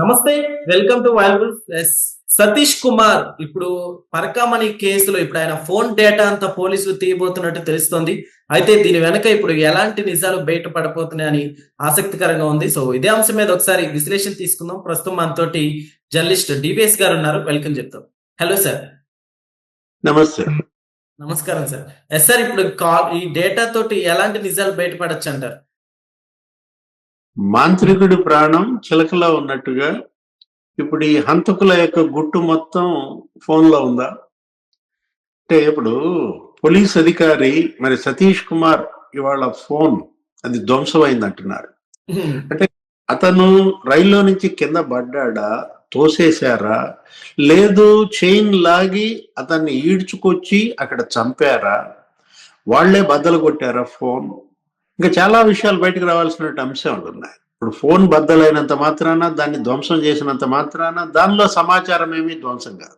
నమస్తే. Welcome to valuable. Satish Kumar ఇప్పుడు పరకామణి కేసులో ఇప్పుడు ఆయన ఫోన్ డేటా అంతా పోలీసులు తీయబోతున్నట్టు తెలుస్తోంది. అయితే దీని వెనక ఇప్పుడు ఎలాంటి నిజాలు బయట పడబోతున్నాయని ఆసక్తికరంగా ఉంది. సో ఇదే అంశం మీద ఒకసారి విశ్లేషణ తీసుకుందాం. ప్రస్తుతం మనతోటి జర్నలిస్ట్ డివిఎస్ గారు ఉన్నారు. వెల్కమ్ చెప్తాం. Hello sir. నమస్తే. నమస్కారం సార్. సార్ ఇప్పుడు ఈ డేటా తోటి ఎలాంటి నిజాలు బయటపడచ్చు అంటారు? మాంత్రికుడి ప్రాణం చిలకలో ఉన్నట్టుగా ఇప్పుడు ఈ హంతకుల యొక్క గుట్టు మొత్తం ఫోన్లో ఉందా అంటే ఇప్పుడు పోలీస్ అధికారి మరి సతీష్ కుమార్ ఇవాళ ఫోన్ అది ధ్వంసమైంది అంటున్నారు. అంటే అతను రైల్లో నుంచి కింద పడ్డా, తోసేశారా, లేదు చైన్ లాగి అతన్ని ఈడ్చుకొచ్చి అక్కడ చంపారా, వాళ్లే బద్దలు కొట్టారా ఫోన్? ఇంకా చాలా విషయాలు బయటకు రావాల్సిన అంశాలు ఉన్నాయి. ఇప్పుడు ఫోన్ బద్దలైనంత మాత్రాన, దాన్ని ధ్వంసం చేసినంత మాత్రాన దానిలో సమాచారం ఏమీ ధ్వంసం కాదు.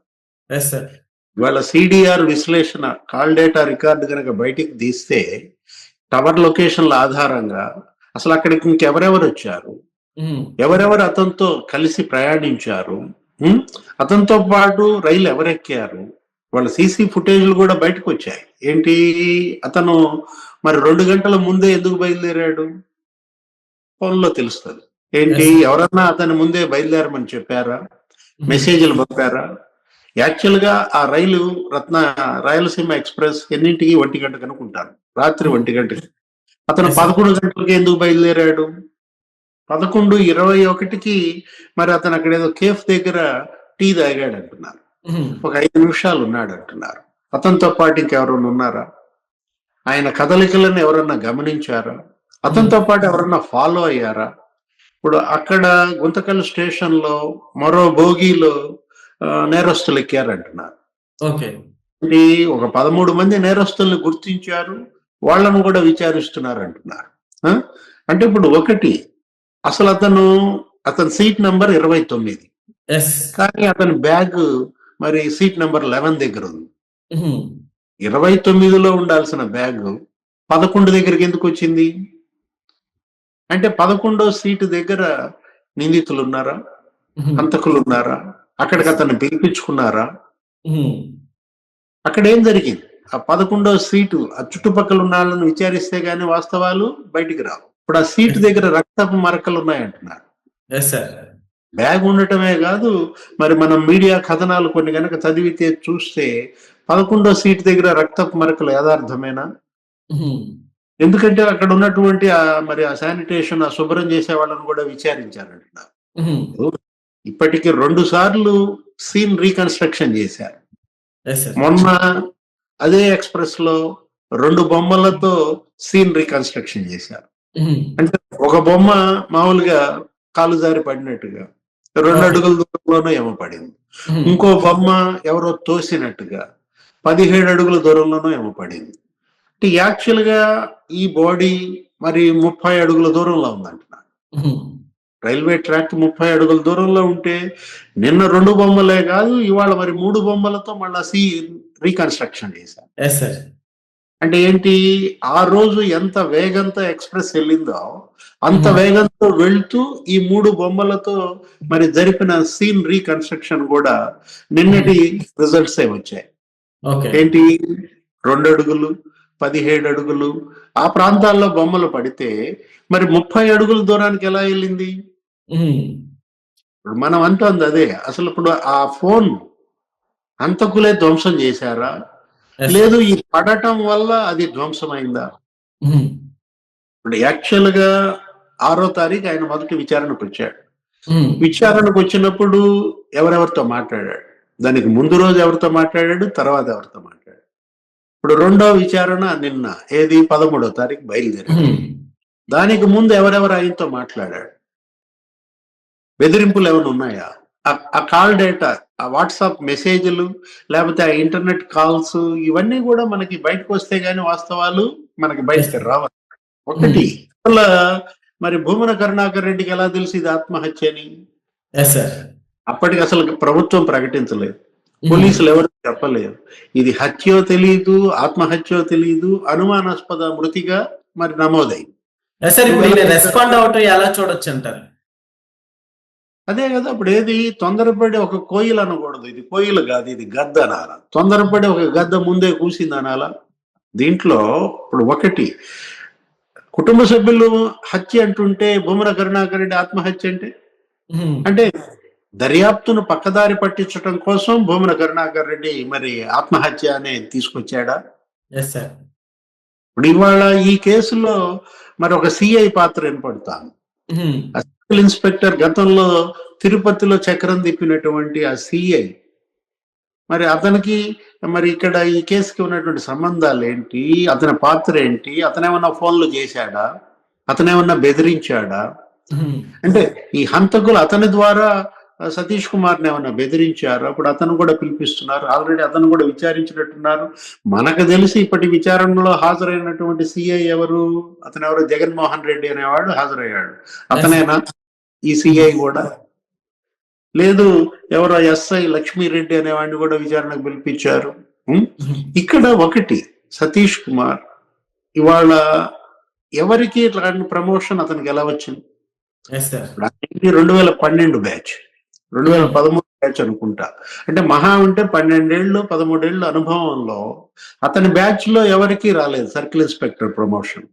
ఇవాళ సిడిఆర్ విశ్లేషణ, కాల్ డేటా రికార్డు కనుక బయటికి తీస్తే టవర్ లొకేషన్ల ఆధారంగా అసలు అక్కడికి ఇంకెవరెవరు వచ్చారు, ఎవరెవరు అతనితో కలిసి ప్రయాణించారు, అతనితో పాటు రైలు ఎవరెక్కారు, వాళ్ళ సీసీ ఫుటేజ్లు కూడా బయటకు వచ్చాయి. ఏంటి, అతను మరి 2 గంటల ముందే ఎందుకు బయలుదేరాడు ఫోన్లో తెలుస్తుంది. ఏంటి, ఎవరన్నా అతని ముందే బయలుదేరమని చెప్పారా, మెసేజ్లు పంపారా? యాక్చువల్ గా ఆ రైలు రాయలసీమ ఎక్స్ప్రెస్ ఎన్నింటికి 1 గంట కనుకుంటాను, రాత్రి 1 గంటకి. అతను 11 గంటలకి ఎందుకు బయలుదేరాడు? 11:21కి మరి అతను అక్కడ ఏదో కేఫ్ దగ్గర టీ తాగాడు అంటున్నారు. ఒక 5 నిమిషాలు ఉన్నాడు అంటున్నారు. అతనితో పాటు ఇంకెవరన్నా ఉన్నారా? ఆయన కదలికలను ఎవరన్నా గమనించారా? అతనితో పాటు ఎవరన్నా ఫాలో అయ్యారా? ఇప్పుడు అక్కడ గుంతకల్ స్టేషన్ లో మరో బోగీలో నేరస్తులు ఎక్కారంటున్నారు. ఒక 13 మంది నేరస్తుల్ని గుర్తించారు, వాళ్ళను కూడా విచారిస్తున్నారు అంటున్నారు. అంటే ఇప్పుడు ఒకటి, అసలు అతని సీట్ నంబర్ 29, కానీ అతని బ్యాగ్ మరి సీట్ నెంబర్ 11 దగ్గర ఉంది. 29లో ఉండాల్సిన బ్యాగ్ 11 దగ్గరికి ఎందుకు వచ్చింది? అంటే 11వ సీటు దగ్గర నిందితులు ఉన్నారా, హంతకులు ఉన్నారా? అక్కడికి అతన్ని పిలిపించుకున్నారా? అక్కడ ఏం జరిగింది? ఆ 11వ సీటు ఆ చుట్టుపక్కల ఉన్న వాళ్ళని విచారిస్తే గానీ వాస్తవాలు బయటికి రావు. ఇప్పుడు ఆ సీటు దగ్గర రక్తపు మరకలు ఉన్నాయంటున్నారు. బ్యాగ్ ఉండటమే కాదు, మరి మనం మీడియా కథనాలు కొన్ని కనుక చదివితే చూస్తే 11వ సీట్ దగ్గర రక్తపు మరకలు యథార్థమేనా? ఎందుకంటే అక్కడ ఉన్నటువంటి మరి ఆ శానిటేషన్, ఆ శుభ్రం చేసే వాళ్ళని కూడా విచారించారంటున్నారు. ఇప్పటికి 2 సార్లు సీన్ రీకన్స్ట్రక్షన్ చేశారు. మొన్న అదే ఎక్స్ప్రెస్ లో 2 బొమ్మలతో సీన్ రీకన్స్ట్రక్షన్ చేశారు. అంటే ఒక బొమ్మ మామూలుగా కాలు జారి పడినట్టుగా 2 అడుగుల దూరంలోనూ ఏమో పడింది, ఇంకో బొమ్మ ఎవరో తోసినట్టుగా 17 అడుగుల దూరంలోనూ ఏమో పడింది. అంటే యాక్చువల్ గా ఈ బాడీ మరి 30 అడుగుల దూరంలో ఉందంటున్నారు. రైల్వే ట్రాక్ 30 అడుగుల దూరంలో ఉంటే నిన్న 2 బొమ్మలే కాదు, ఇవాళ మరి 3 బొమ్మలతో మళ్ళీ రీకన్స్ట్రక్షన్ చేశారు. అంటే ఏంటి, ఆ రోజు ఎంత వేగంతో ఎక్స్ప్రెస్ వెళ్ళిందో అంత వేగంతో వెళ్తూ ఈ 3 బొమ్మలతో మరి జరిపిన సీన్ రీకన్స్ట్రక్షన్ కూడా నిన్నటి రిజల్ట్స్ వచ్చాయి. ఏంటి, 2 అడుగులు, 17 అడుగులు ఆ ప్రాంతాల్లో బొమ్మలు పడితే మరి 30 అడుగుల దూరానికి ఎలా వెళ్ళింది? ఇప్పుడు మనం అంటుంది అదే. అసలు ఇప్పుడు ఆ ఫోన్ హంతకులే ధ్వంసం చేశారా, లేదు ఈ పడటం వల్ల అది ధ్వంసమైందా? ఇప్పుడు యాక్చువల్ గా 6వ తారీఖు ఆయన మొదటి విచారణకు వచ్చాడు. విచారణకు వచ్చినప్పుడు ఎవరెవరితో మాట్లాడాడు, దానికి ముందు రోజు ఎవరితో మాట్లాడాడు, తర్వాత ఎవరితో మాట్లాడాడు. ఇప్పుడు 2వ విచారణ నిన్న, ఏది 13వ తారీఖు బయలుదేరాడు. దానికి ముందు ఎవరెవరు ఆయనతో మాట్లాడాడు, బెదిరింపులు ఏమైనా ఉన్నాయా, ఆ కాల్ డేటా, ఆ వాట్సాప్ మెసేజ్లు, లేకపోతే ఆ ఇంటర్నెట్ కాల్స్, ఇవన్నీ కూడా మనకి బయటకు వస్తే గానీ వాస్తవాలు మనకి బయటకు రావాలి. ఒకటి, అసలు మరి భూమన కరుణాకర్ రెడ్డికి ఎలా తెలుసు ఇది ఆత్మహత్య అని? అప్పటికి అసలు ప్రభుత్వం ప్రకటించలేదు, పోలీసులు ఎవరు చెప్పలేదు. ఇది హత్యో తెలియదు, ఆత్మహత్యో తెలియదు, అనుమానాస్పద మృతిగా మరి నమోదైంది. రెస్పాండ్ అవటం ఎలా చూడొచ్చు అంటారు? అదే కదా ఇప్పుడు ఏది తొందరపడి ఒక కోయిలు అనకూడదు, ఇది కోయిలు కాదు ఇది గద్ద అనాల. తొందరపడి ఒక గద్ద ముందే కూసింది అనాలా. దీంట్లో ఇప్పుడు ఒకటి కుటుంబ సభ్యులు హత్య అంటుంటే భూమన కరుణాకర్ రెడ్డి ఆత్మహత్య అంటే దర్యాప్తును పక్కదారి పట్టించడం కోసం భూమన కరుణాకర్ రెడ్డి మరి ఆత్మహత్య అనే తీసుకొచ్చాడా? Yes sir. ఇప్పుడు ఇవాళ ఈ కేసులో మరి ఒక సిఐ పాత్ర వినపడతాను. సర్కిల్ ఇన్స్పెక్టర్ గతంలో తిరుపతిలో చక్రం తిప్పినటువంటి ఆ సిఐ మరి అతనికి మరి ఇక్కడ ఈ కేసుకి ఉన్నటువంటి సంబంధాలు ఏంటి, అతని పాత్ర ఏంటి, అతనేమన్నా ఫోన్లు చేశాడా, అతనేమన్నా బెదిరించాడా? అంటే ఈ హంతకులు అతని ద్వారా సతీష్ కుమార్ని ఏమన్నా బెదిరించారు? అప్పుడు అతను కూడా పిలిపిస్తున్నారు, ఆల్రెడీ అతను కూడా విచారించినట్టున్నారు. మనకు తెలిసి ఇప్పటి విచారణలో హాజరైనటువంటి సిఐ ఎవరు, అతను ఎవరు, జగన్మోహన్ రెడ్డి అనేవాడు హాజరయ్యాడు. అతనేనా ఈ సిఐ కూడా? లేదు, ఎవరో ఎస్ఐ లక్ష్మీరెడ్డి అనేవాడిని కూడా విచారణకు పిలిపించారు. ఇక్కడ ఒకటి సతీష్ కుమార్ ఇవాళ ఎవరికి ఇట్లాంటి ప్రమోషన్ అతనికి ఎలా వచ్చింది? 2012 బ్యాచ్, 2013 బ్యాచ్ అనుకుంటా. అంటే మహా ఉంటే 12 ఏళ్ళు 13 ఏళ్ళు అనుభవంలో అతని బ్యాచ్ లో ఎవరికి రాలేదు సర్కిల్ ఇన్స్పెక్టర్ ప్రమోషన్.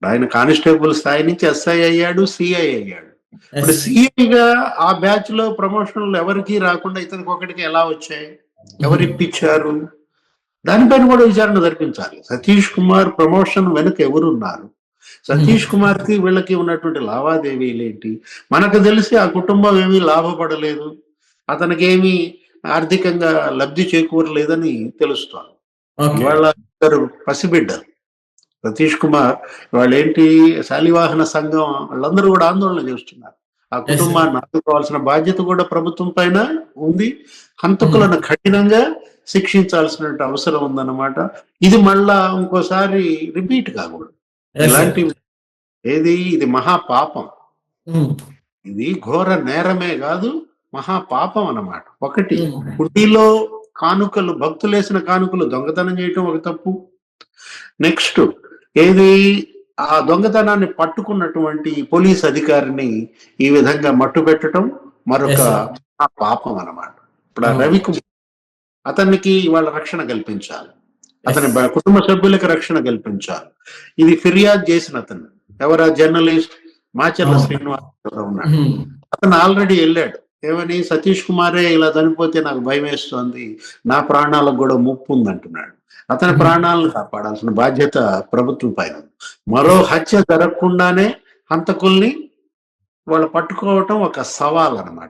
ఆయన కానిస్టేబుల్ స్థాయి నుంచి ఎస్ఐ అయ్యాడు, సిఐ అయ్యాడు. ఇప్పుడు సిఐగా ఆ బ్యాచ్ లో ప్రమోషన్లు ఎవరికి రాకుండా ఇతనికి ఒకటికి ఎలా వచ్చాయి, ఎవరు ఇప్పించారు? దానిపైన కూడా విచారణ జరిపించాలి. సతీష్ కుమార్ ప్రమోషన్ వెనుక ఎవరున్నారు, సతీష్ కుమార్ కి వీళ్ళకి ఉన్నటువంటి లావాదేవీలు ఏంటి? మనకు తెలిసి ఆ కుటుంబం ఏమీ లాభపడలేదు, అతనికి ఏమీ ఆర్థికంగా లబ్ధి చేకూరలేదని తెలుస్తోంది. వాళ్ళ ఇద్దరు పసిబిడ్డలు సతీష్ కుమార్ వాళ్ళు ఏంటి శాలివాహన సంఘం వాళ్ళందరూ కూడా ఆందోళన చేస్తున్నారు. ఆ కుటుంబాన్ని ఆదుకోవాల్సిన బాధ్యత కూడా ప్రభుత్వం పైన ఉంది. హంతకులను కఠినంగా శిక్షించాల్సిన అవసరం ఉందన్నమాట. ఇది మళ్ళా ఇంకోసారి రిపీట్ కాకూడదు. ఇలాంటి ఏది ఇది మహాపాపం, ఇది ఘోర నేరమే కాదు మహాపాపం అన్నమాట. ఒకటి హుండీలో కానుకలు, భక్తులేసిన కానుకలు దొంగతనం చేయటం ఒక తప్పు. నెక్స్ట్ ఏది ఆ దొంగతనాన్ని పట్టుకున్నటువంటి పోలీస్ అధికారిని ఈ విధంగా మట్టు పెట్టడం మరొక పాపం అన్నమాట. ఇప్పుడు ఆ రవికుమార్ అతనికి వాళ్ళ రక్షణ కల్పించాలి, అతని కుటుంబ సభ్యులకు రక్షణ కల్పించాలి. ఇది ఫిర్యాదు చేసిన అతను ఎవరా జర్నలిస్ట్ మాచర్ల శ్రీనివాస్ ఉన్నాడు. అతను ఆల్రెడీ వెళ్ళాడు, ఏమని సతీష్ కుమారే ఇలా చనిపోతే నాకు భయం వేస్తోంది, నా ప్రాణాలకు కూడా ముప్పు ఉంది అంటున్నాడు. అతని ప్రాణాలను కాపాడాల్సిన బాధ్యత ప్రభుత్వం పైన. మరో హత్య జరగకుండానే హంతకుల్ని వాళ్ళు పట్టుకోవటం ఒక సవాల్ అన్నమాట.